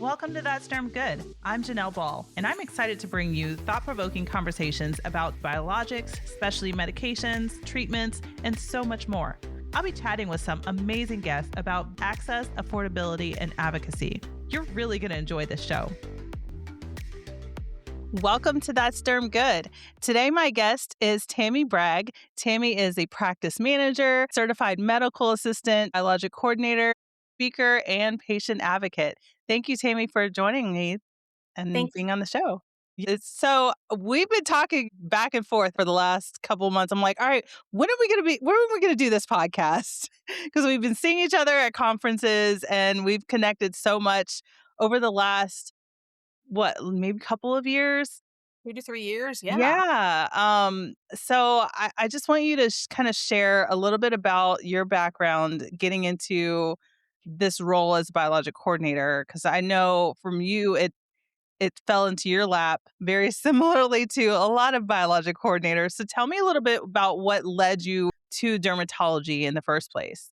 Welcome to That's Derm Good. I'm Janelle Ball, and I'm excited to bring you thought-provoking conversations about biologics, specialty medications, treatments, and so much more. I'll be chatting with some amazing guests about access, affordability, and advocacy. You're really going to enjoy this show. Welcome to That's Derm Good. Today, my guest is Tammy Bragg. Tammy is a practice manager, certified medical assistant, biologic coordinator, speaker, and patient advocate. Thank you, Tammy, for joining me and being on the show. So we've been talking back and forth for the last couple of months. I'm like, all right, when are we going to do this podcast? Because we've been seeing each other at conferences and we've connected so much over the last, maybe couple of years? 2 to 3 years, yeah. Yeah. So I just want you to kind of share a little bit about your background getting into this role as biologic coordinator, because I know from you, it fell into your lap very similarly to a lot of biologic coordinators. So tell me a little bit about what led you to dermatology in the first place.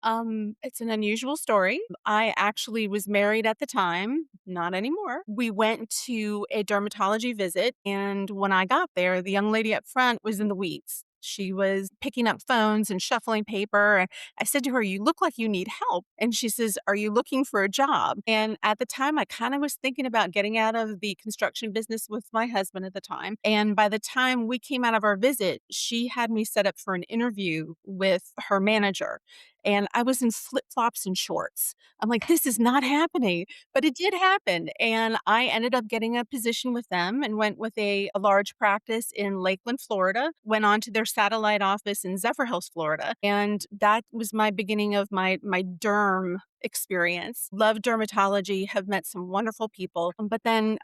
It's an unusual story. I actually was married at the time, not anymore. We went to a dermatology visit, and when I got there, the young lady up front was in the weeds. She was picking up phones and shuffling paper. And I said to her, "You look like you need help." And she says, "Are you looking for a job?" And at the time, I kind of was thinking about getting out of the construction business with my husband at the time. And by the time we came out of our visit, she had me set up for an interview with her manager. And I was in flip-flops and shorts. I'm like, "This is not happening." But it did happen, and I ended up getting a position with them and went with a large practice in Lakeland, Florida, went on to their satellite office in Zephyrhills, Florida, and that was my beginning of my derm experience. Love dermatology, have met some wonderful people, but then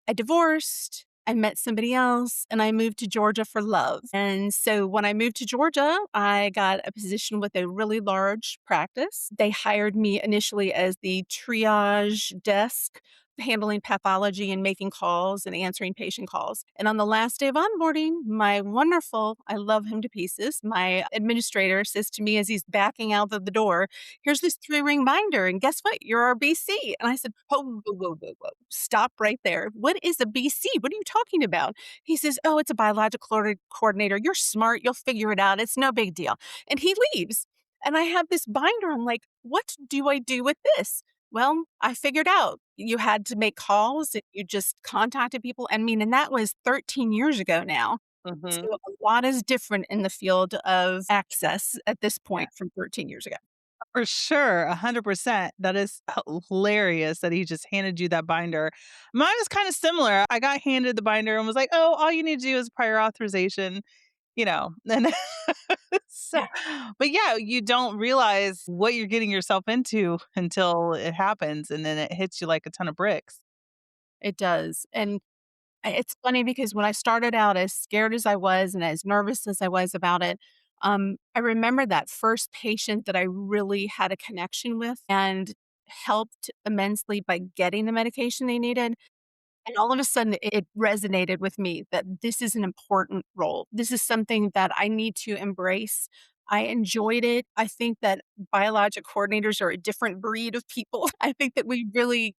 I divorced, I met somebody else, and I moved to Georgia for love. And so when I moved to Georgia, I got a position with a really large practice. They hired me initially as the triage desk, handling pathology and making calls and answering patient calls. And on the last day of onboarding, my wonderful, I love him to pieces, my administrator says to me as he's backing out of the door, "Here's this 3-ring binder, and guess what? You're our BC." And I said, "Whoa, whoa, whoa, whoa, whoa. Stop right there. What is a BC? What are you talking about?" He says, "Oh, it's a biologic coordinator. You're smart. You'll figure it out. It's no big deal." And he leaves. And I have this binder. I'm like, what do I do with this? Well, I figured out you had to make calls. You just contacted people. And that was 13 years ago now. So Mm-hmm. a lot is different in the field of access at this point from 13 years ago. For sure, 100%. That is hilarious that he just handed you that binder. Mine was kind of similar. I got handed the binder and was like, "Oh, all you need to do is prior authorization," and so but yeah, you don't realize what you're getting yourself into until it happens, and then it hits you like a ton of bricks. It does. And it's funny because when I started out as scared as I was and as nervous as I was about it, I remember that first patient that I really had a connection with and helped immensely by getting the medication they needed. And all of a sudden, it resonated with me that this is an important role. This is something that I need to embrace. I enjoyed it. I think that biologic coordinators are a different breed of people. I think that we really,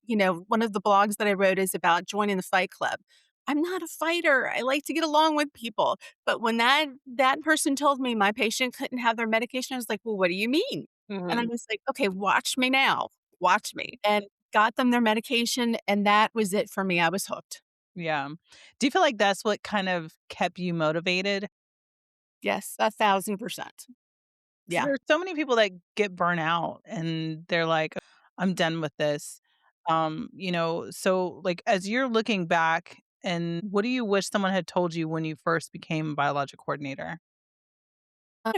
one of the blogs that I wrote is about joining the fight club. I'm not a fighter. I like to get along with people. But when that person told me my patient couldn't have their medication, I was like, "Well, what do you mean?" And I Mhm. was like, "Okay, watch me now. Watch me." And got them their medication, and that was it for me. I was hooked. Yeah. Do you feel like that's what kind of kept you motivated? Yes, 1,000%. 'Cause Yeah. there's so many people that get burnt out and they're like, "I'm done with this." So, like, as you're looking back, and what do you wish someone had told you when you first became a biologic coordinator?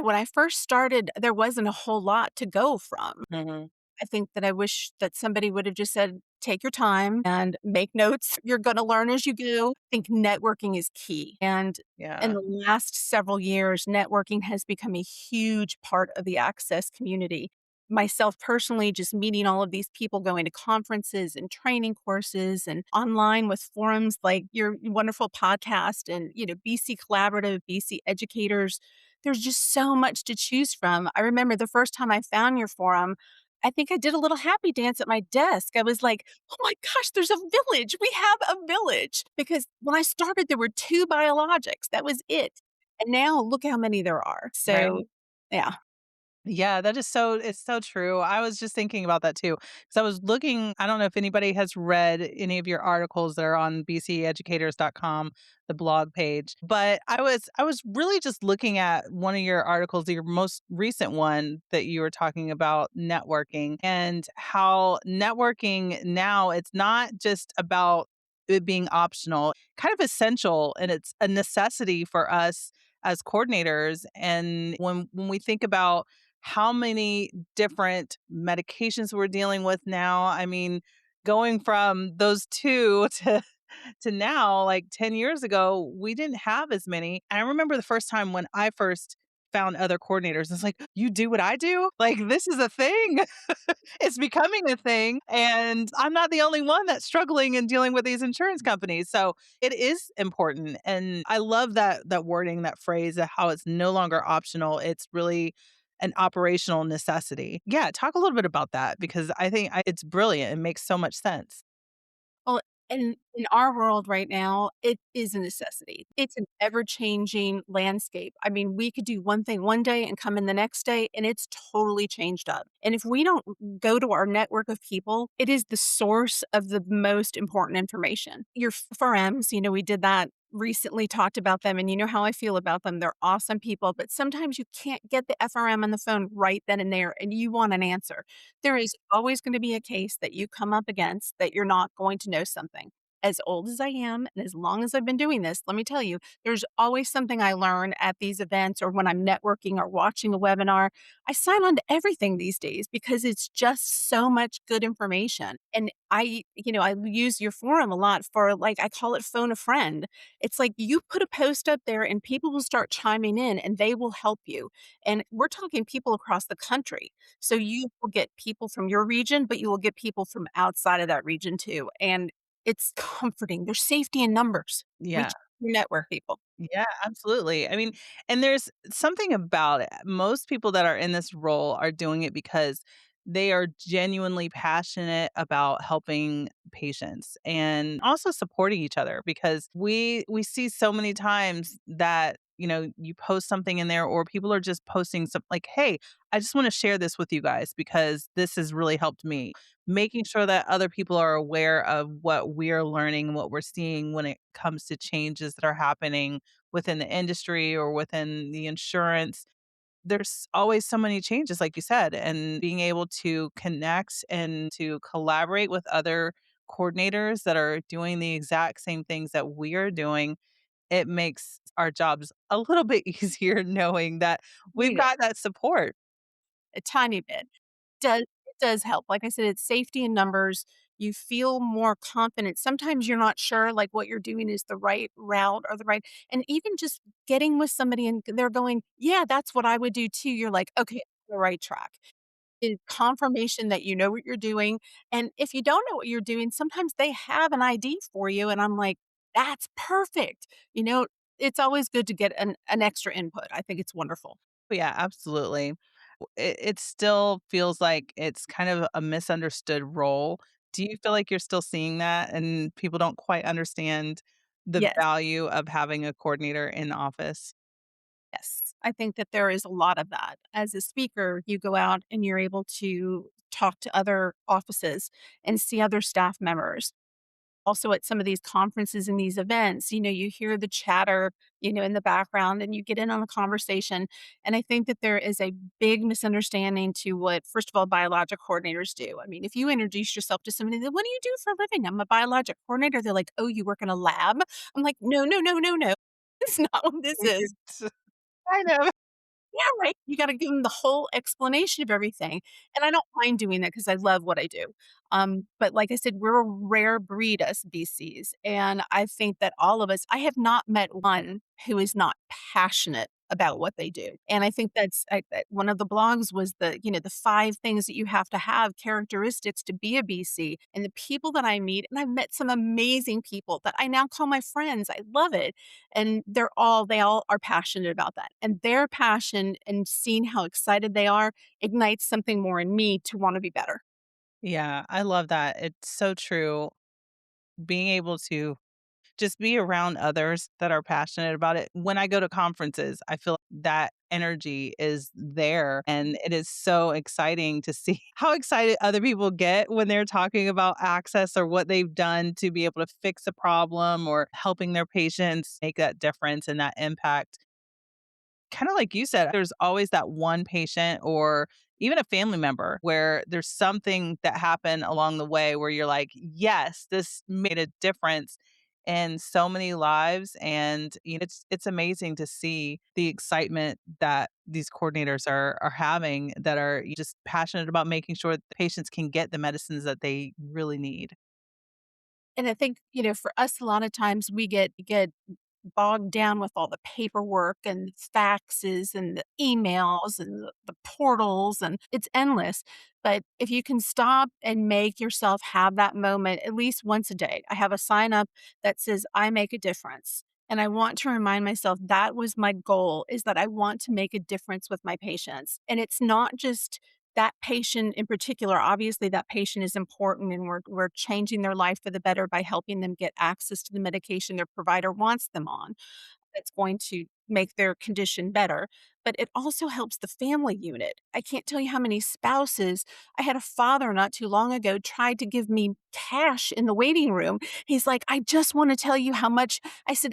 When I first started, there wasn't a whole lot to go from. Mhm. I think that I wish that somebody would have just said, "Take your time and make notes. You're gonna learn as you go." I think networking is key, and in Yeah. the last several years, networking has become a huge part of the access community. Myself personally, just meeting all of these people, going to conferences and training courses and online with forums like your wonderful podcast and, BC Collaborative, BC Educators. There's just so much to choose from. I remember the first time I found your forum, I think I did a little happy dance at my desk. I was like, "Oh my gosh, there's a village. We have a village." Because when I started, there were 2 biologics. That was it. And now look how many there are. So, Right. yeah. Yeah, that is so it's so true. I was just thinking about that too. Because I was looking, I don't know if anybody has read any of your articles that are on bceducators.com, the blog page, but I was really just looking at one of your articles, your most recent one that you were talking about networking and how networking now it's not just about it being optional, kind of essential, and it's a necessity for us as coordinators. And when we think about how many different medications we're dealing with now. I mean, going from those 2 to now, like 10 years ago, we didn't have as many. And I remember the first time when I first found other coordinators, it's like, "You do what I do? Like, this is a thing." It's becoming a thing, and I'm not the only one that's struggling and dealing with these insurance companies. So, it is important, and I love that wording, that phrase, how it's no longer optional. It's really an operational necessity. Yeah, talk a little bit about that because I think it's brilliant. It makes so much sense. Well, in our world right now, it is a necessity. It's an ever-changing landscape. I mean, we could do one thing one day and come in the next day, and it's totally changed up. And if we don't go to our network of people, it is the source of the most important information. Your FRMs, we did that recently, talked about them, and you know how I feel about them. They're awesome people, but sometimes you can't get the FRM on the phone right then and there, and you want an answer. There is always going to be a case that you come up against that you're not going to know something. As old as I am, and as long as I've been doing this, let me tell you, there's always something I learn at these events or when I'm networking or watching a webinar. I sign on to everything these days because it's just so much good information. And I use your forum a lot for like, I call it phone a friend. It's like you put a post up there and people will start chiming in and they will help you. And we're talking people across the country. So you will get people from your region, but you will get people from outside of that region too. And it's comforting. There's safety in numbers. Yeah. Reach your network people. Yeah, absolutely. I mean, and there's something about it. Most people that are in this role are doing it because they are genuinely passionate about helping patients and also supporting each other because we see so many times that you post something in there or people are just posting some like, "Hey, I just want to share this with you guys because this has really helped me." Making sure that other people are aware of what we're learning, what we're seeing when it comes to changes that are happening within the industry or within the insurance. There's always so many changes, like you said, and being able to connect and to collaborate with other coordinators that are doing the exact same things that we are doing, it makes our jobs a little bit easier knowing that we've Need it got that support. a tiny bit. It does help. Like I said, it's safety in numbers. You feel more confident. Sometimes you're not sure like what you're doing is the right route or the right and even just getting with somebody and they're going, "Yeah, that's what I would do too." You're like, "Okay, I'm on the right track." Is confirmation that you know what you're doing. And if you don't know what you're doing, sometimes they have an ID for you. And I'm like, that's perfect. You know, it's always good to get an extra input. I think it's wonderful. Yeah, absolutely. It still feels like it's kind of a misunderstood role. Do you feel like you're still seeing that and people don't quite understand the Yes. value of having a coordinator in office? Yes. I think that there is a lot of that. As a speaker, you go out and you're able to talk to other offices and see other staff members. Also at some of these conferences and these events, you hear the chatter, in the background and you get in on the conversation. And I think that there is a big misunderstanding to what, first of all, biologic coordinators do. I mean, if you introduce yourself to somebody, what do you do for a living? I'm a biologic coordinator. They're like, oh, you work in a lab? I'm like, no, no, no, no, no. That's not what this is. Kind of. Yeah, right. You gotta give them the whole explanation of everything, and I don't mind doing that because I love what I do. But like I said, we're a rare breed, us BCs, and I think that all of us I have not met one who is not passionate about what they do. And I think one of the blogs was the 5 things that you have to have characteristics to be a BC. And the people that I meet, and I've met some amazing people that I now call my friends. I love it. And they all are passionate about that. And their passion and seeing how excited they are ignites something more in me to want to be better. Yeah, I love that. It's so true. Being able to just be around others that are passionate about it. When I go to conferences, I feel that energy is there. And it is so exciting to see how excited other people get when they're talking about access or what they've done to be able to fix a problem or helping their patients make that difference and that impact. Kind of like you said, there's always that one patient or even a family member where there's something that happened along the way where you're like, yes, this made a difference in so many lives. And it's amazing to see the excitement that these coordinators are having that are just passionate about making sure that the patients can get the medicines that they really need. And I think, for us, a lot of times we get bogged down with all the paperwork and faxes and the emails and the portals, and it's endless. But if you can stop and make yourself have that moment at least once a day, I have a sign up that says, I make a difference. And I want to remind myself that was my goal, is that I want to make a difference with my patients. And it's not just that patient in particular. Obviously, that patient is important, and we're changing their life for the better by helping them get access to the medication their provider wants them on. That's going to make their condition better, but it also helps the family unit. I can't tell you how many spouses. I had a father not too long ago tried to give me cash in the waiting room. He's like, "I just want to tell you how much." I said,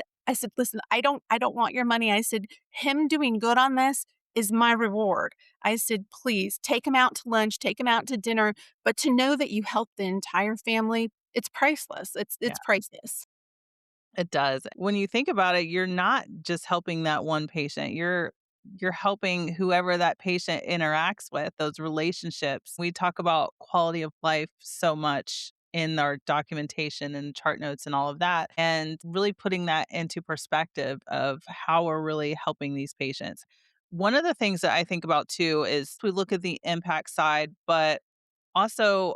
"Listen, I don't want your money." I said, "Him doing good on this is my reward." I said, "Please take him out to lunch, take him out to dinner, but to know that you helped the entire family, it's priceless. It's priceless." It does. When you think about it, you're not just helping that one patient. You're helping whoever that patient interacts with, those relationships. We talk about quality of life so much in our documentation and chart notes and all of that, and really putting that into perspective of how we're really helping these patients. One of the things that I think about too is we look at the impact side, but also,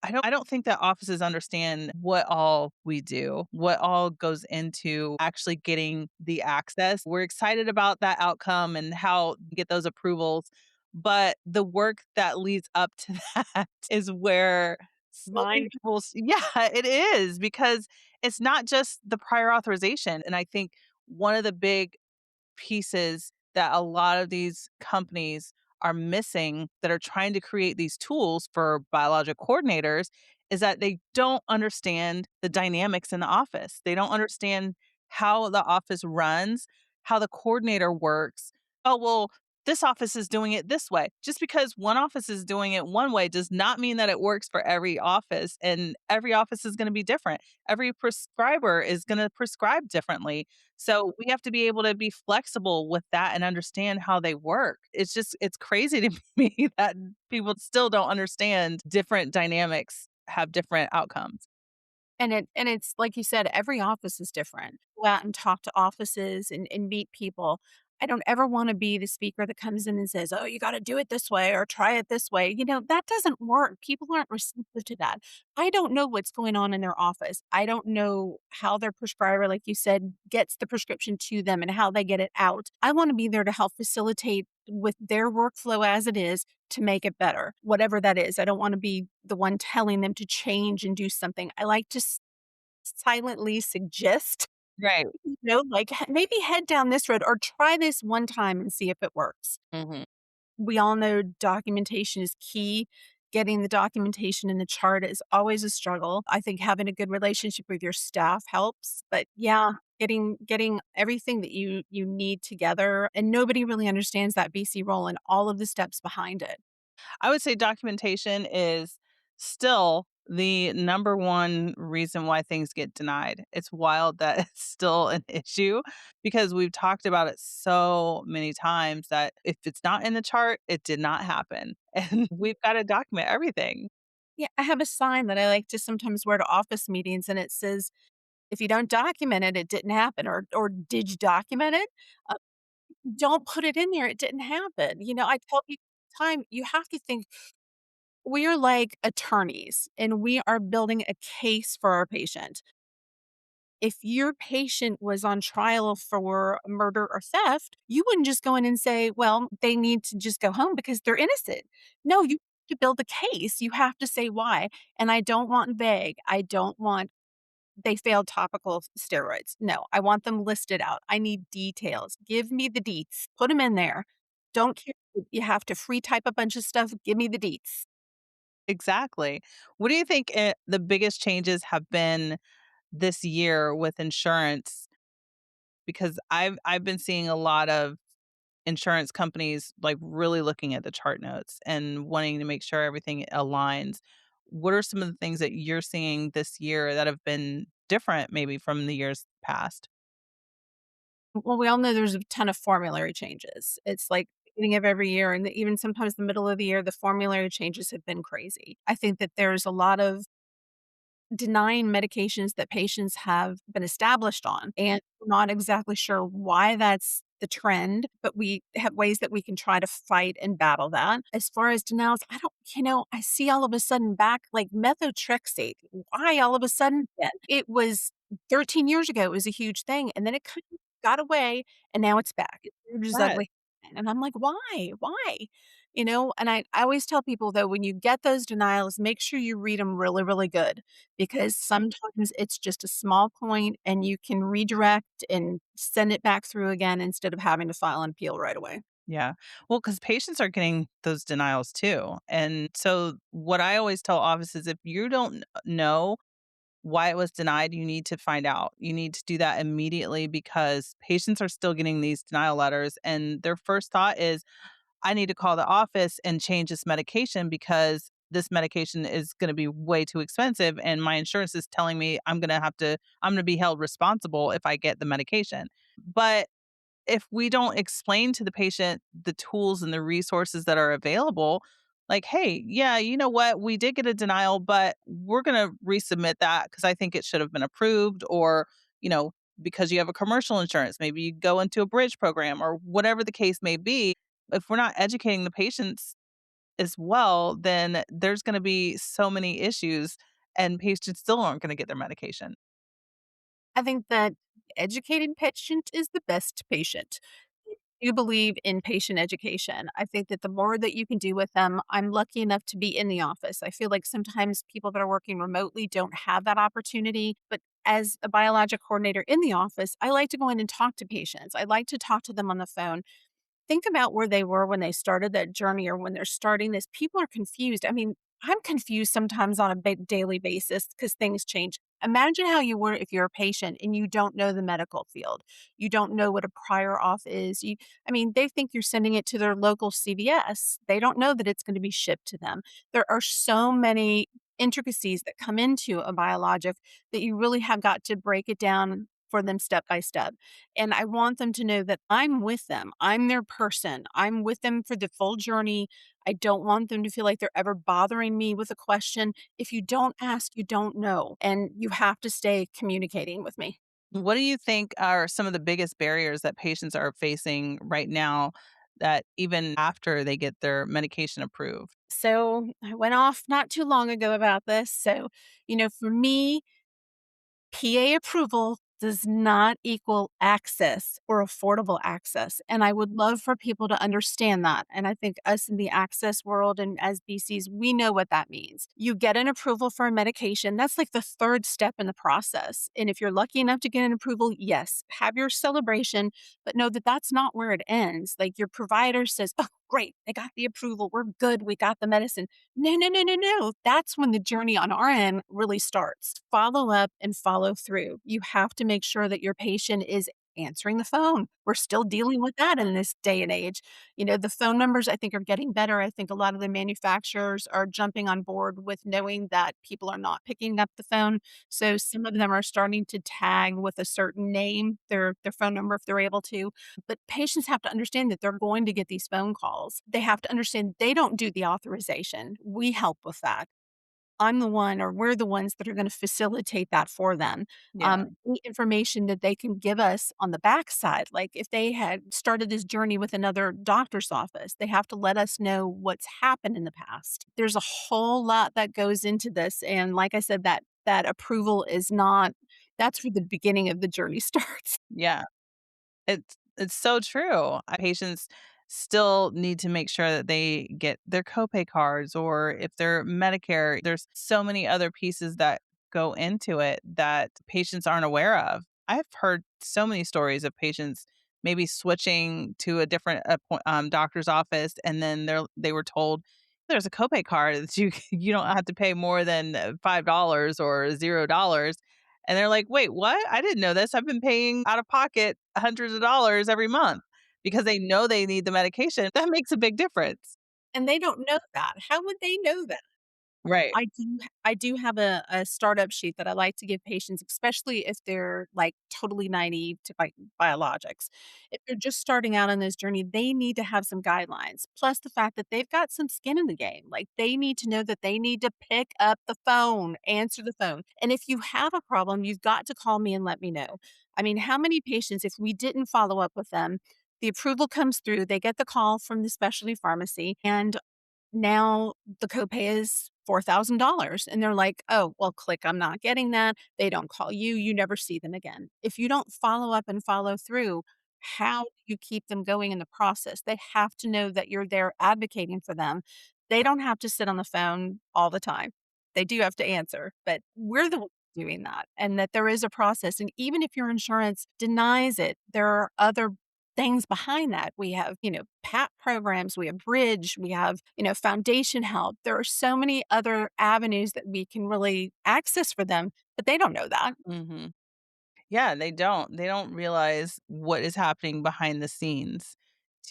I don't think that offices understand what all we do, what all goes into actually getting the access. We're excited about that outcome and how you get those approvals, but the work that leads up to that is where so many Mine. people yeah, it is because it's not just the prior authorization, and I think one of the big pieces that a lot of these companies are missing that are trying to create these tools for biologic coordinators is that they don't understand the dynamics in the office. They don't understand how the office runs, how the coordinator works. Oh, well, this office is doing it this way. Just because one office is doing it one way does not mean that it works for every office, and every office is going to be different. Every prescriber is going to prescribe differently. So we have to be able to be flexible with that and understand how they work. It's crazy to me that people still don't understand different dynamics have different outcomes. And it's like you said, every office is different. Go out and talk to offices and meet people. I don't ever want to be the speaker that comes in and says, "Oh, you got to do it this way or try it this way." That doesn't work. People aren't receptive to that. I don't know what's going on in their office. I don't know how their prescriber, like you said, gets the prescription to them and how they get it out. I want to be there to help facilitate with their workflow as it is to make it better, whatever that is. I don't want to be the one telling them to change and do something. I like to silently suggest, Right. like, maybe head down this road or try this one time and see if it works. Mhm. We all know documentation is key. Getting the documentation in the chart is always a struggle. I think having a good relationship with your staff helps. But yeah, getting everything that you need together, and nobody really understands that BC role and all of the steps behind it. I would say documentation is still the number one reason why things get denied. It's wild that it's still an issue because we've talked about it so many times that if it's not in the chart, it did not happen. And we've got to document everything. Yeah, I have a sign that I like to sometimes wear to office meetings, and it says, "If you don't document it, it didn't happen," or "Did you document it?" Don't put it in there. It didn't happen. I tell people all the time, you have to think we are like attorneys and we are building a case for our patient. If your patient was on trial for murder or theft, you wouldn't just go in and say, well, they need to just go home because they're innocent. No, you have to build a case. You have to say why. And I don't want vague. I don't want they failed topical steroids. No, I want them listed out. I need details. Give me the deets. Put them in there. Don't care if you have to free type a bunch of stuff. Give me the deets. Exactly. What do you think the biggest changes have been this year with insurance? Because I've been seeing a lot of insurance companies like really looking at the chart notes and wanting to make sure everything aligns. What are some of the things that you're seeing this year that have been different maybe from the years past? Well, we all know there's a ton of formulary changes. It's like beginning of every year and even sometimes the middle of the year, the formulary changes have been crazy. I think that there's a lot of denying medications that patients have been established on, and we're not exactly sure why that's the trend, but we have ways that we can try to fight and battle that. As far as denials, I don't I see all of a sudden back like methotrexate. Why all of a sudden again? It was 13 years ago, it was a huge thing, and then it kind of got away, and now it's back. It's just Right. ugly. And I'm like, "Why? Why?" And I always tell people, though, when you get those denials, make sure you read them really, really good because sometimes it's just a small point and you can redirect and send it back through again instead of having to file an appeal right away. Yeah. Well, because patients are getting those denials too. And so, what I always tell offices, if you don't know why it was denied, you need to find out. You need to do that immediately because patients are still getting these denial letters. And their first thought is, I need to call the office and change this medication because this medication is going to be way too expensive. And my insurance is telling me I'm going to be held responsible if I get the medication. But if we don't explain to the patient the tools and the resources that are available, like, hey, yeah, you know what? We did get a denial, but we're going to resubmit that because I think it should have been approved, or, you know, because you have a commercial insurance, maybe you go into a bridge program or whatever the case may be. If we're not educating the patients as well, then there's going to be so many issues and patients still aren't going to get their medication. I think that educated patient is the best patient. I do believe in patient education. I think that the more that you can do with them, I'm lucky enough to be in the office. I feel like sometimes people that are working remotely don't have that opportunity. But as a biologic coordinator in the office, I like to go in and talk to patients. I like to talk to them on the phone. Think about where they were when they started that journey or when they're starting this. People are confused. I mean, I'm confused sometimes on a daily basis because things change. Imagine how you were if you're a patient and you don't know the medical field. You don't know what a prior auth is. I mean, they think you're sending it to their local CVS. They don't know that it's going to be shipped to them. There are so many intricacies that come into a biologic that you really have got to break it down for them step by step. And I want them to know that I'm with them. I'm their person. I'm with them for the full journey. I don't want them to feel like they're ever bothering me with a question. If you don't ask, you don't know. And you have to stay communicating with me. What do you think are some of the biggest barriers that patients are facing right now that even after they get their medication approved? So I went off not too long ago about this. So, for me, PA approval does not equal access or affordable access. And I would love for people to understand that. And I think us in the access world and as BCs, we know what that means. You get an approval for a medication. That's like the third step in the process. And if you're lucky enough to get an approval, yes, have your celebration, but know that that's not where it ends. Like your provider says, oh, great, they got the approval. We're good. We got the medicine. No, no, no, no, no. That's when the journey on our end really starts. Follow up and follow through. You have to make sure that your patient is answering the phone. We're still dealing with that in this day and age. The phone numbers I think are getting better. I think a lot of the manufacturers are jumping on board with knowing that people are not picking up the phone. So some of them are starting to tag with a certain name, their phone number if they're able to. But patients have to understand that they're going to get these phone calls. They have to understand they don't do the authorization. We help with that. I'm the one or we're the ones that are gonna facilitate that for them. Yeah. Any information that they can give us on the backside, like if they had started this journey with another doctor's office, they have to let us know what's happened in the past. There's a whole lot that goes into this, and like I said, that approval is not that's where the beginning of the journey starts. Yeah. It's so true. Patients still need to make sure that they get their copay cards, or if they're Medicare, there's so many other pieces that go into it that patients aren't aware of. I've heard so many stories of patients maybe switching to a different doctor's office, and then they were told there's a copay card that you don't have to pay more than $5 or $0. And they're like, "Wait, what? I didn't know this. I've been paying out of pocket hundreds of dollars every month," because they know they need the medication. That makes a big difference. And they don't know that. How would they know that? Right. I do have a startup sheet that I like to give patients, especially if they're, like, totally naive to, like, biologics. If they're just starting out on this journey, they need to have some guidelines, plus the fact that they've got some skin in the game. Like, they need to know that they need to pick up the phone, answer the phone, and if you have a problem, you've got to call me and let me know. I mean, how many patients, if we didn't follow up with them, the approval comes through, they get the call from the specialty pharmacy, and now the copay is $4,000 and they're like, "Oh, well, click, I'm not getting that." They don't call you, you never see them again. If you don't follow up and follow through, how do you keep them going in the process? They have to know that you're there advocating for them. They don't have to sit on the phone all the time. They do have to answer, but we're the ones doing that, and that there is a process, and even if your insurance denies it, there are other things behind that. We have, PAP programs, we have bridge, we have, foundation help. There are so many other avenues that we can really access for them, but they don't know that. Mhm. Yeah, they don't. They don't realize what is happening behind the scenes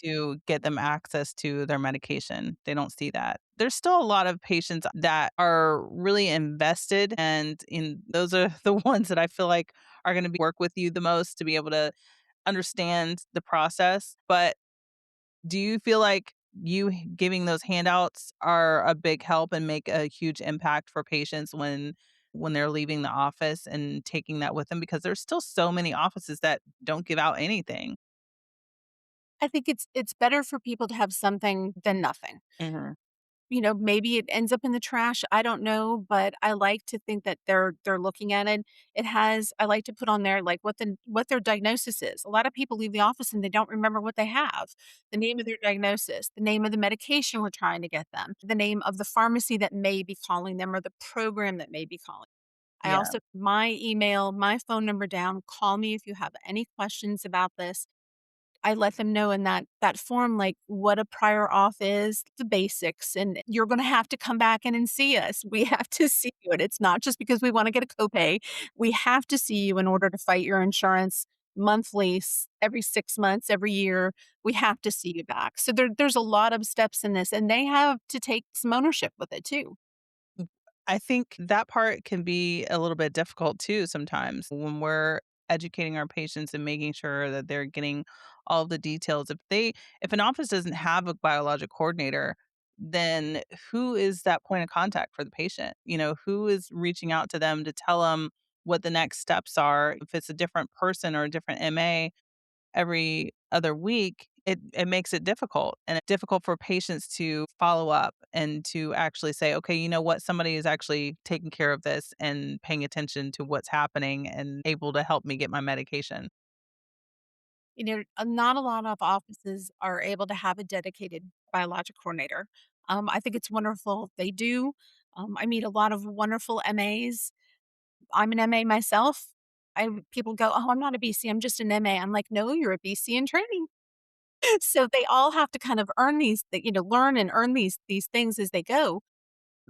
to get them access to their medication. They don't see that. There's still a lot of patients that are really invested, and in those are the ones that I feel like are going to work with you the most to be able to understand the process. But do you feel like giving those handouts are a big help and make a huge impact for patients when they're leaving the office and taking that with them? Because there's still so many offices that don't give out anything. I think it's better for people to have something than nothing. Mhm. Maybe it ends up in the trash, I don't know, but I like to think that they're looking at it. I like to put on there, like, what their diagnosis is. A lot of people leave the office and they don't remember what they have. The name of their diagnosis, the name of the medication we're trying to get them, the name of the pharmacy that may be calling them or the program that may be calling. I Yeah. also my email, my phone number down, call me if you have any questions about this. I let them know in that form, like, what a prior auth is, the basics, and you're gonna have to come back in and see us. We have to see you, and it's not just because we wanna get a copay. We have to see you in order to fight your insurance monthly, every 6 months, every year. We have to see you back. So there's a lot of steps in this, and they have to take some ownership with it too. I think that part can be a little bit difficult too sometimes when we're educating our patients and making sure that they're getting all of the details. If an office doesn't have a biologic coordinator, then who is that point of contact for the patient? Who is reaching out to them to tell them what the next steps are? If it's a different person or a different MA, every other week, it makes it difficult, and it's difficult for patients to follow up and to actually say, "Okay, you know what? Somebody is actually taking care of this and paying attention to what's happening and able to help me get my medication." Not a lot of offices are able to have a dedicated biologic coordinator. I think it's wonderful if they do. I meet a lot of wonderful MAs. I'm an MA myself. People go, "Oh, I'm not a BC. I'm just an MA." I'm like, "No, you're a BC in training." So they all have to kind of learn and earn these things as they go.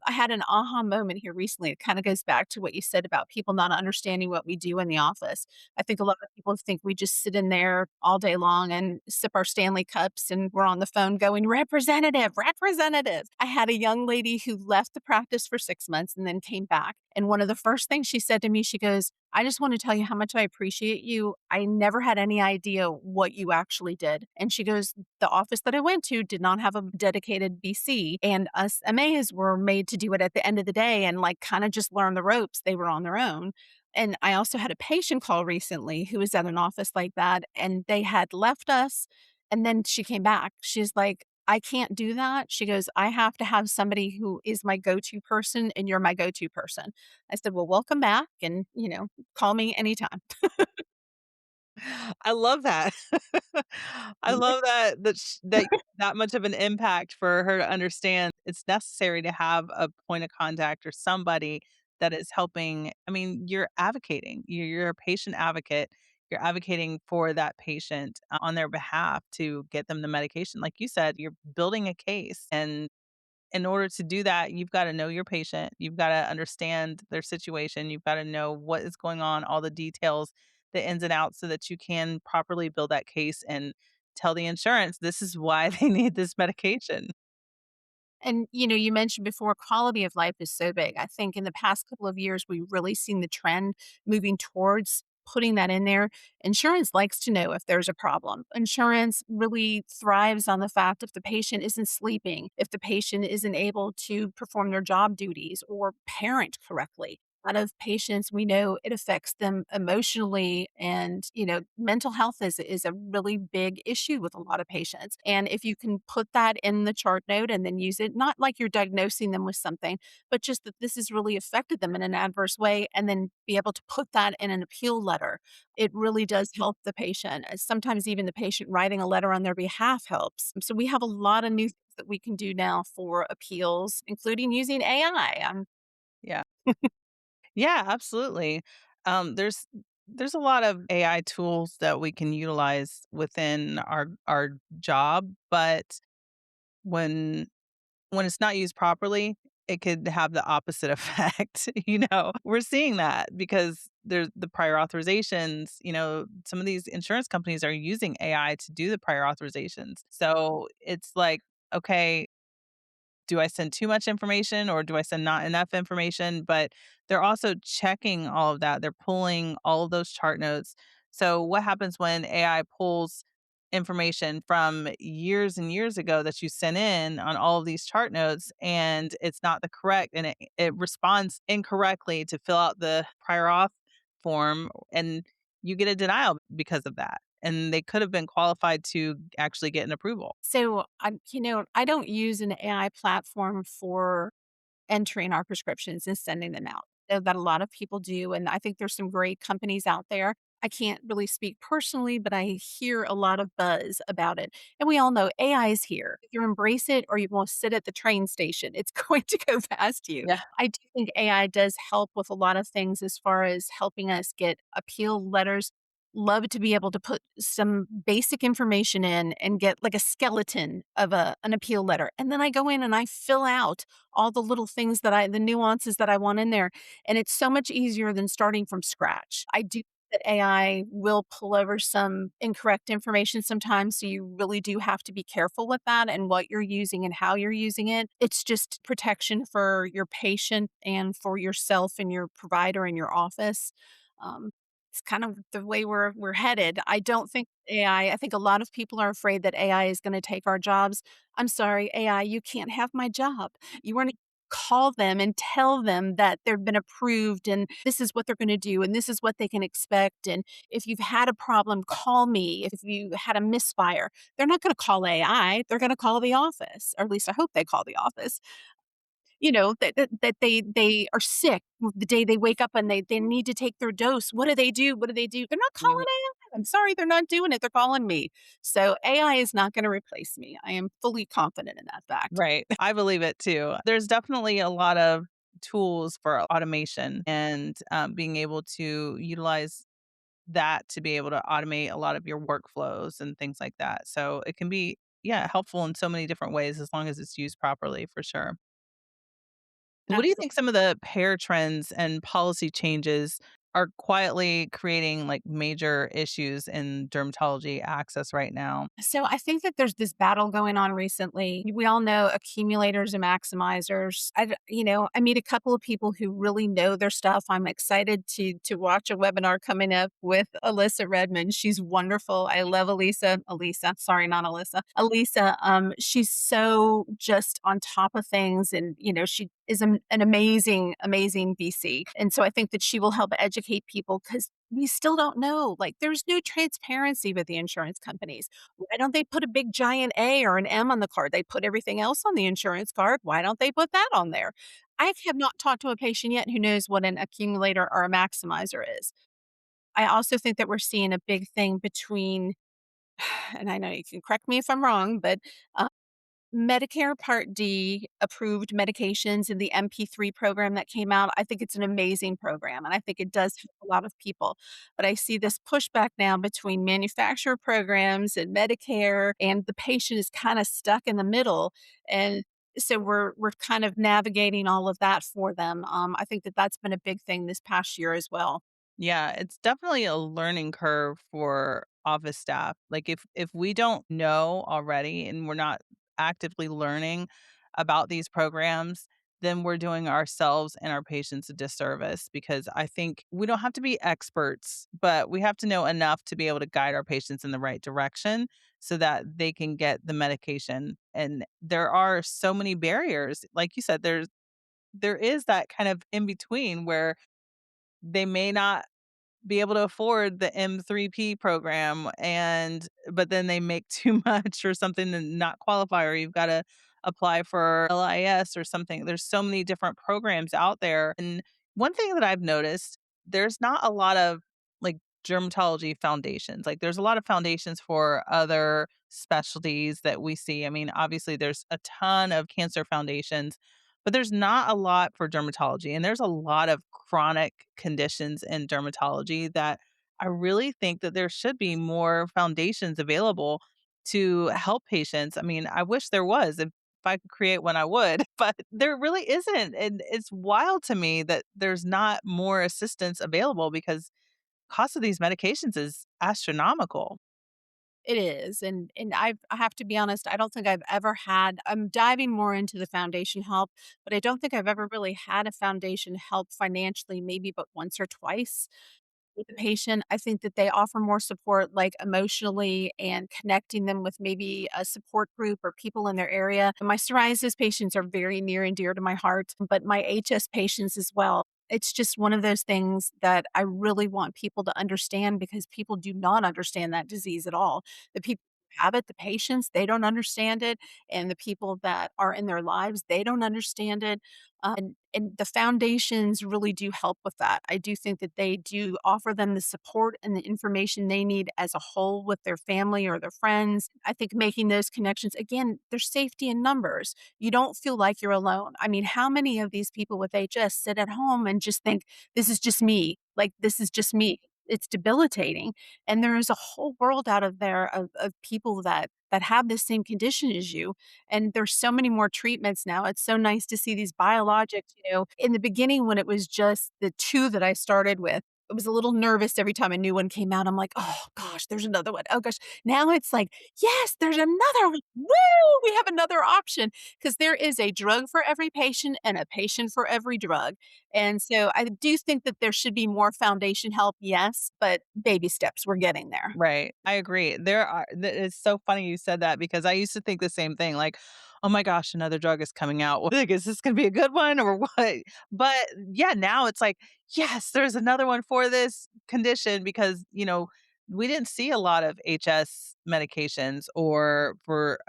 I had an aha moment here recently. It kind of goes back to what you said about people not understanding what we do in the office. I think a lot of people think we just sit in there all day long and sip our Stanley cups and we're on the phone going, "Representative, representative." I had a young lady who left the practice for 6 months and then came back. And one of the first things she said to me, she goes, I just want to tell you how much I appreciate you. I never had any idea what you actually did." And she goes, "The office that I went to did not have a dedicated BC, and us MAs were made to do it at the end of the day and like kind of just learn the ropes. They were on their own." And I also had a patient call recently who was at an office like that, and they had left us. And then she came back. She's like, "I can't do that." She goes, "I have to have somebody who is my go to person, and you're my go to person." I said, "Well, welcome back. And, call me anytime." I love that. I love that much of an impact for her to understand it's necessary to have a point of contact or somebody that is helping. I mean, you're advocating. You're a patient advocate. You're advocating for that patient on their behalf to get them the medication. Like you said, you're building a case, and in order to do that, you've gotta know your patient, you've gotta understand their situation, you've gotta know what is going on, all the details, the ins and outs so that you can properly build that case and tell the insurance, "This is why they need this medication." And, you mentioned before quality of life is so big. I think in the past couple of years, we've really seen the trend moving towards putting that in there. Insurance likes to know if there's a problem. Insurance really thrives on the fact if the patient isn't sleeping, if the patient isn't able to perform their job duties or parent correctly. A lot of patients, we know it affects them emotionally, and mental health is a really big issue with a lot of patients. And if you can put that in the chart note and then use it, not like you're diagnosing them with something, but just that this has really affected them in an adverse way, and then be able to put that in an appeal letter, it really does help the patient. Sometimes even the patient writing a letter on their behalf helps. So we have a lot of new things that we can do now for appeals, including using AI. Yeah. Yeah, absolutely. There's a lot of AI tools that we can utilize within our job, but when when it's not used properly, it could have the opposite effect, We're seeing that because there's the prior authorizations, some of these insurance companies are using AI to do the prior authorizations. So, it's like, okay, do I send too much information or do I send not enough information? But they're also checking all of that. They're pulling all of those chart notes. So, what happens when AI pulls information from years and years ago that you sent in on all of these chart notes and it's not the correct and it responds incorrectly to fill out the prior auth form and you get a denial because of that. And they could have been qualified to actually get an approval. So I don't use an AI platform for entering our prescriptions and sending them out, that a lot of people do, and I think there's some great companies out there. I can't really speak personally, but I hear a lot of buzz about it, and we all know AI is here. If you embrace it or you will sit at the train station, it's going to go past you. Yeah. I do think AI does help with a lot of things as far as helping us get appeal letters. Love to be able to put some basic information in and get like a skeleton of an appeal letter, and then I go in and I fill out all the little things the nuances that I want in there. And it's so much easier than starting from scratch. I do that AI will pull over some incorrect information sometimes. So you really do have to be careful with that and what you're using and how you're using it. It's just protection for your patient and for yourself and your provider in your office. Um, it's kind of the way we're headed. I don't think AI, I think a lot of people are afraid that AI is going to take our jobs. I'm sorry, AI, you can't have my job. You want to call them and tell them that they've been approved and this is what they're going to do and this is what they can expect. And if you've had a problem, call me. If you had a misfire, they're not going to call AI. They're going to call the office, or at least I hope they call the office. That they are sick the day they wake up and they need to take their dose. What do they do? What do they do? They're not calling AI. I'm sorry, they're not doing it. They're calling me. So AI is not going to replace me. I am fully confident in that fact. Right. I believe it too. There's definitely a lot of tools for automation and being able to utilize that to be able to automate a lot of your workflows and things like that. So it can be, yeah, helpful in so many different ways as long as it's used properly for sure. What do you think Absolutely. some of the pair trends and policy changes are quietly creating like major issues in dermatology access right now. So I think that there's this battle going on recently. We all know accumulators and maximizers. I meet a couple of people who really know their stuff. I'm excited to watch a webinar coming up with Alyssa Redmond. She's wonderful. I love Elisa. Elisa, sorry, not Alyssa. Elisa. She's so just on top of things, and she is an amazing, amazing VC. And so I think that she will help educate people because we still don't know. Like, there's no transparency with the insurance companies. Why don't they put a big giant A or an M on the card? They put everything else on the insurance card. Why don't they put that on there? I have not talked to a patient yet who knows what an accumulator or a maximizer is. I also think that we're seeing a big thing between, and I know you can correct me if I'm wrong, but uh, Medicare Part D approved medications in the MP3 program that came out. I think it's an amazing program, and I think it does help a lot of people. But I see this pushback now between manufacturer programs and Medicare, and the patient is kind of stuck in the middle. And so we're kind of navigating all of that for them. I think that that's been a big thing this past year as well. Yeah, it's definitely a learning curve for office staff. Like if we don't know already and we're not actively learning about these programs, then we're doing ourselves and our patients a disservice because I think we don't have to be experts, but we have to know enough to be able to guide our patients in the right direction so that they can get the medication. And there are so many barriers. Like you said, there is that kind of in between where they may not be able to afford the M3P program and but then they make too much or something and not qualify or you've got to apply for LIS or something. There's so many different programs out there. And one thing that I've noticed, there's not a lot of like dermatology foundations. Like there's a lot of foundations for other specialties that we see. I mean, obviously there's a ton of cancer foundations, but there's not a lot for dermatology, and there's a lot of chronic conditions in dermatology that I really think that there should be more foundations available to help patients. I mean, I wish there was. If I could create one, I would, but there really isn't. And it's wild to me that there's not more assistance available because cost of these medications is astronomical. It is, and I have to be honest, I don't think I've ever had. I'm diving more into the foundation help, but I don't think I've ever really had a foundation help financially, maybe but once or twice with the patient. I think that they offer more support, like emotionally and connecting them with maybe a support group or people in their area. My psoriasis patients are very near and dear to my heart, but my HS patients as well. It's just one of those things that I really want people to understand because people do not understand that disease at all. The people who have it, the patients, they don't understand it. And the people that are in their lives, they don't understand it. And the foundations really do help with that. I do think that they do offer them the support and the information they need as a whole with their family or their friends. I think making those connections, again, there's safety in numbers. You don't feel like you're alone. I mean, how many of these people with HS sit at home and just think, this is just me? Like, this is just me. It's debilitating. And there is a whole world out of there of people that have the same condition as you, and there's so many more treatments now. It's so nice to see these biologics. In the beginning, when it was just the 2 that I started with, I was a little nervous every time a new one came out. I'm like, "Oh gosh, there's another one. Oh gosh." Now it's like, "Yes, there's another one. Woo! We have another option because there is a drug for every patient and a patient for every drug." And so I do think that there should be more foundation help, yes, but baby steps, we're getting there. Right. I agree. It's so funny you said that because I used to think the same thing like, "Oh my gosh, another drug is coming out. Like, is this gonna be a good one or what?" But yeah, now it's like, "Yes, there's another one for this condition," because, we didn't see a lot of HS medications or for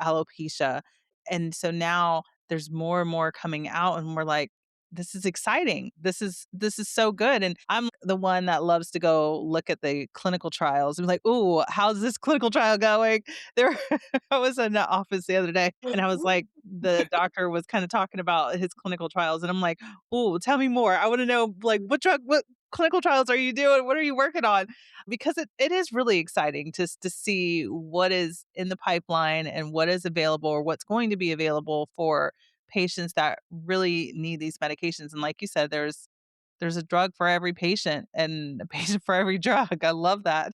alopecia. And so now there's more and more coming out and we're like, this is exciting. This is so good. And I'm the one that loves to go look at the clinical trials and be like, "Ooh, how's this clinical trial going?" There I was in the office the other day and I was like the doctor was kind of talking about his clinical trials and I'm like, "Ooh, tell me more. I want to know like what clinical trials are you doing? What are you working on?" Because it is really exciting just to see what is in the pipeline and what is available or what's going to be available for patients that really need these medications. And like you said, there's there's a drug for every patient and a patient for every drug. I love that.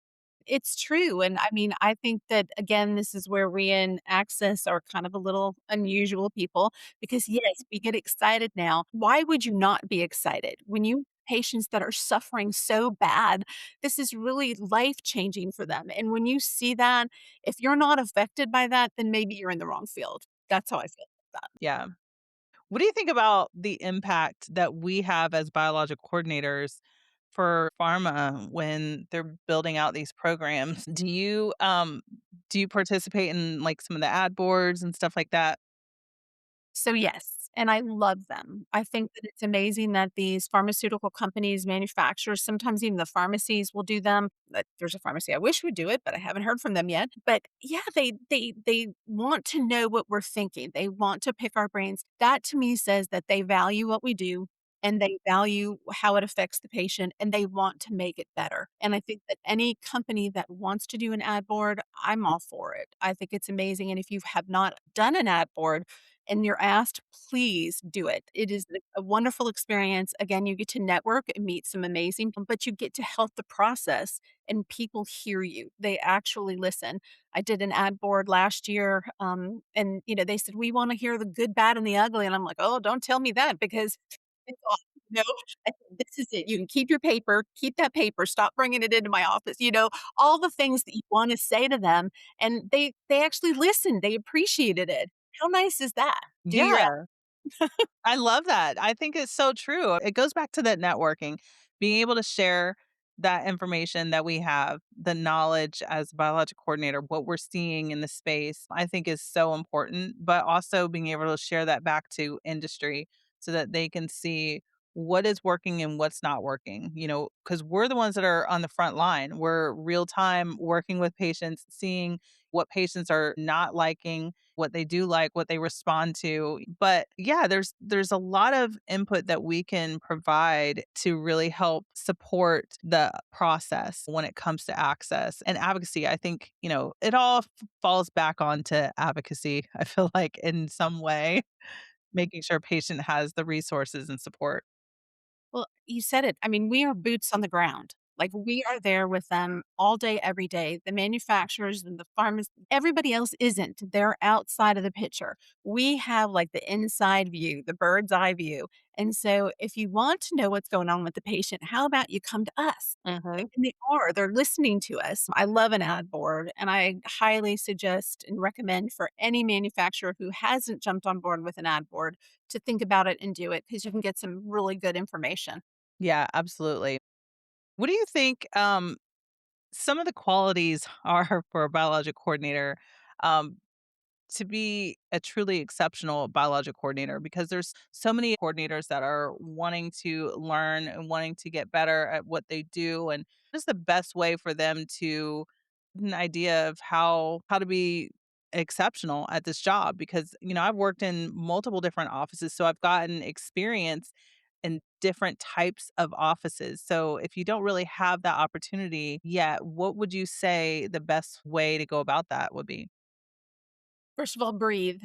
It's true, and I mean, I think that, again, this is where we in Access are kind of a little unusual people because, yes, we get excited now. Why would you not be excited when you patients that are suffering so bad? This is really life-changing for them, and when you see that, if you're not affected by that, then maybe you're in the wrong field. That's how I feel about that. Yeah. What do you think about the impact that we have as biologic coordinators for pharma when they're building out these programs? Do you participate in like some of the ad boards and stuff like that? So, yes, and I love them. I think that it's amazing that these pharmaceutical companies, manufacturers, sometimes even the pharmacies will do them. There's a pharmacy I wish would do it, but I haven't heard from them yet. But yeah, they want to know what we're thinking. They want to pick our brains. That to me says that they value what we do and they value how it affects the patient and they want to make it better. And I think that any company that wants to do an ad board, I'm all for it. I think it's amazing. And if you have not done an ad board, and you're asked, please do it. It is a wonderful experience. Again, you get to network and meet some amazing people, but you get to help the process and people hear you. They actually listen. I did an ad board last year, and they said, we want to hear the good, bad, and the ugly. And I'm like, oh, don't tell me that because it's all, you know, I said, this is it. You can keep your paper, keep that paper, stop bringing it into my office, all the things that you want to say to them. And they actually listened. They appreciated it. How nice is that? Do your Yeah. I love that. I think it's so true. It goes back to that networking, being able to share that information that we have, the knowledge as a biologic coordinator, what we're seeing in the space, I think is so important, but also being able to share that back to industry so that they can see what is working and what's not working, because we're the ones that are on the front line. We're real time working with patients, seeing what patients are not liking, what they do like, what they respond to. But yeah, there's a lot of input that we can provide to really help support the process when it comes to access and advocacy. I think, it all falls back onto advocacy. I feel like in some way, making sure a patient has the resources and support. Well, you said it. I mean, we are boots on the ground. Like, we are there with them all day, every day. The manufacturers and the farmers, everybody else isn't. They're outside of the picture. We have like the inside view, the bird's eye view. And so, if you want to know what's going on with the patient, how about you come to us? Mhm. And they're listening to us. I love an ad board, and I highly suggest and recommend for any manufacturer who hasn't jumped on board with an ad board to think about it and do it because you can get some really good information. Yeah, absolutely. What do you think some of the qualities are for a biologic coordinator? Um, to be a truly exceptional biologic coordinator, because there's so many coordinators that are wanting to learn and wanting to get better at what they do, and what is the best way for them to get an idea of how to be exceptional at this job? Because I've worked in multiple different offices, so I've gotten experience in different types of offices. So if you don't really have that opportunity yet, what would you say the best way to go about that would be? First of all, breathe.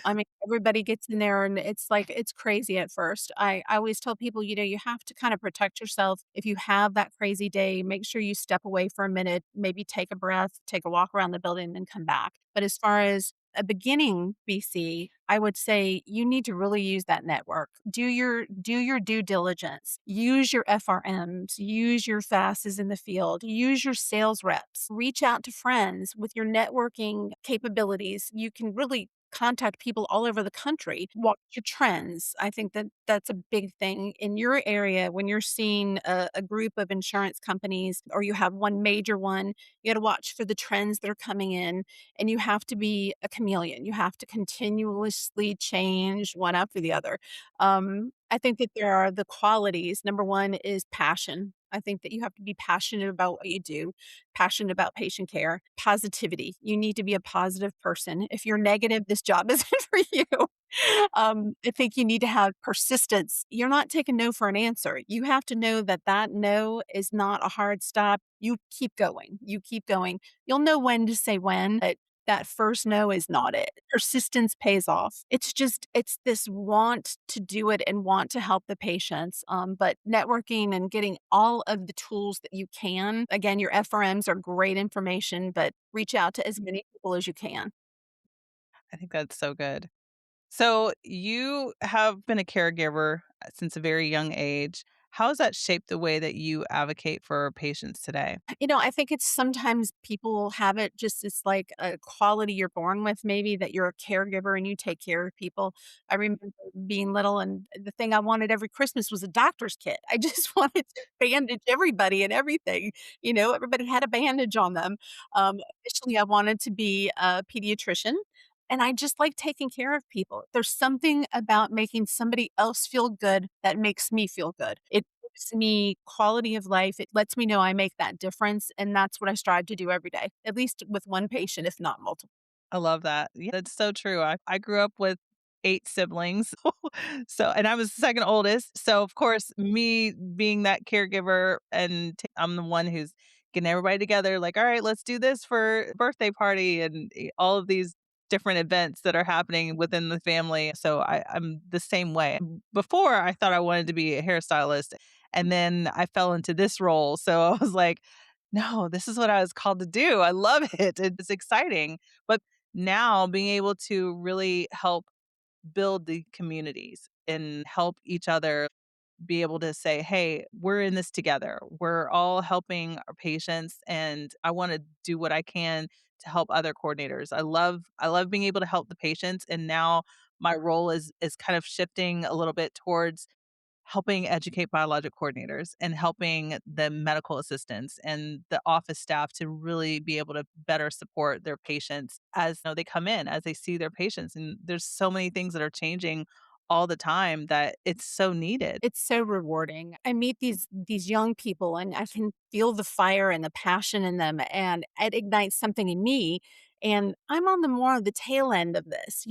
I mean, everybody gets in there and it's like it's crazy at first. I always tell people, you have to kind of protect yourself. If you have that crazy day, make sure you step away for a minute, maybe take a breath, take a walk around the building and come back. But as far as a beginning BC, I would say you need to really use that network. Do your due diligence. Use your FRMs, use your FASs in the field, use your sales reps. Reach out to friends with your networking capabilities. You can really contact people all over the country. Watch your trends. I think that that's a big thing in your area when you're seeing a group of insurance companies or you have one major one. You got to watch for the trends that are coming in and you have to be a chameleon. You have to continuously change one after the other. I think that there are the qualities. Number one is passion. I think that you have to be passionate about what you do, passionate about patient care, positivity. You need to be a positive person. If you're negative, this job isn't for you. I think you need to have persistence. You're not taking no for an answer. You have to know that that no is not a hard stop. You keep going. You keep going. You'll know when to say when, but that first no is not it. Persistence pays off. It's this want to do it and want to help the patients. But networking and getting all of the tools that you can. Again, your FRMs are great information, but reach out to as many people as you can. I think that's so good. So, you have been a caregiver since a very young age. How has that shaped the way that you advocate for patients today? I think it's sometimes people have it just it's like a quality you're born with, maybe that you're a caregiver and you take care of people. I remember being little and the thing I wanted every Christmas was a doctor's kit. I just wanted to bandage everybody and everything. Everybody had a bandage on them. Initially, I wanted to be a pediatrician. And I just like taking care of people. There's something about making somebody else feel good that makes me feel good. It gives me quality of life. It lets me know I make that difference, and that's what I strive to do every day, at least with one patient, if not multiple. I love that. Yeah, that's so true. I grew up with 8 siblings. And I was the second oldest. So, of course, me being that caregiver and I'm the one who's getting everybody together like, "All right, let's do this for birthday party," and all of these different events that are happening within the family. So, I'm the same way. Before, I thought I wanted to be a hairstylist, and then I fell into this role. So, I was like, "No, this is what I was called to do. I love it. It's exciting." But now being able to really help build the communities and help each other be able to say, "Hey, we're in this together. We're all helping our patients and I want to do what I can to help other coordinators." I love being able to help the patients, and now my role is kind of shifting a little bit towards helping educate biologic coordinators and helping the medical assistants and the office staff to really be able to better support their patients as they come in, as they see their patients. And there's so many things that are changing all the time that it's so needed. It's so rewarding. I meet these young people and I can feel the fire and the passion in them and it ignites something in me. And I'm on the more of the tail end of this,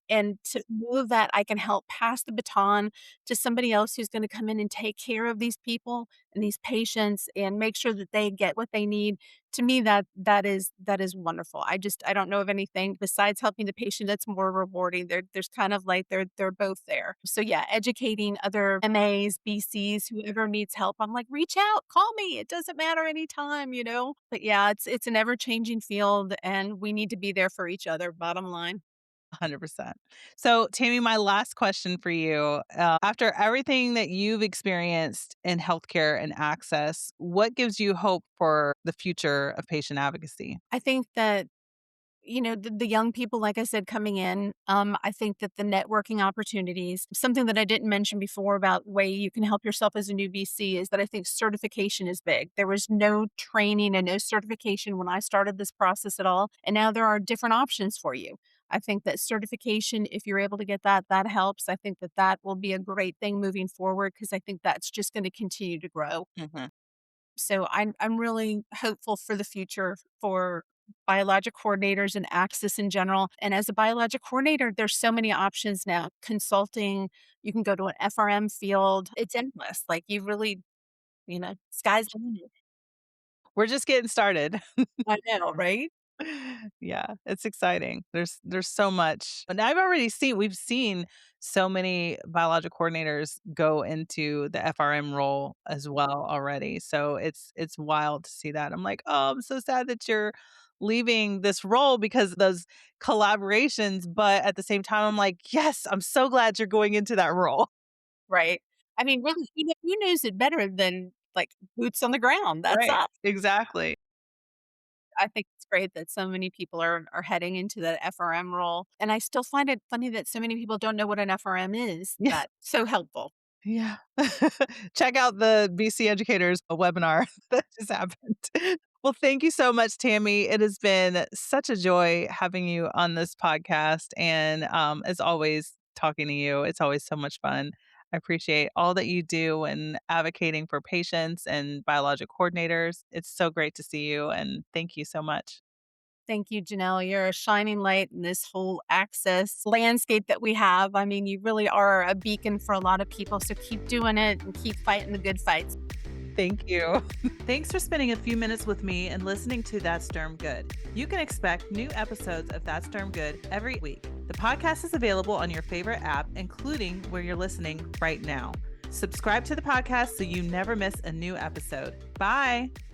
and to know that I can help pass the baton to somebody else who's going to come in and take care of these people and these patients and make sure that they get what they need. To me, that is wonderful. I don't know of anything besides helping the patient that's more rewarding. There's kind of like they're both there. So yeah, educating other MAs, BCs, whoever needs help. I'm like, reach out, call me. It doesn't matter anytime. But yeah, it's an ever changing field, and we need to be there for each other. Bottom line. 100%. So, Tammy, my last question for you, after everything that you've experienced in healthcare and access, what gives you hope for the future of patient advocacy? I think that the young people, like I said, coming in, I think that the networking opportunities, something that I didn't mention before about the way you can help yourself as a new VC is that I think certification is big. There was no training and no certification when I started this process at all. And now there are different options for you. I think that certification, if you're able to get that, that helps. I think that that will be a great thing moving forward because I think that's just going to continue to grow. Mhm. So I'm really hopeful for the future for biologic coordinators and access in general. And as a biologic coordinator, there's so many options now. Consulting, you can go to an FRM field. It's endless. Like you really, sky's the limit. We're just getting started. I know, right? Yeah, it's exciting. There's so much. And we've seen so many biologic coordinators go into the FRM role as well already. So it's wild to see that. I'm like, "Oh, I'm so sad that you're leaving this role because of those collaborations." But at the same time, I'm like, "Yes, I'm so glad you're going into that role." Right. I mean, really, who knows it better than like boots on the ground? That's Right. us. Exactly. I think it's great that so many people are heading into the FRM role, and I still find it funny that so many people don't know what an FRM is. Yeah. That's so helpful. Yeah. Check out the BC Educators webinar that just happened. Well, thank you so much, Tammy. It has been such a joy having you on this podcast. And as always, talking to you, it's always so much fun. I appreciate all that you do and advocating for patients and biologic coordinators. It's so great to see you. And thank you so much. Thank you, Janelle. You're a shining light in this whole access landscape that we have. I mean, you really are a beacon for a lot of people. So keep doing it and keep fighting the good fights. Thank you. Thanks for spending a few minutes with me and listening to That's Derm Good. You can expect new episodes of That's Derm Good every week. The podcast is available on your favorite app, including where you're listening right now. Subscribe to the podcast so you never miss a new episode. Bye.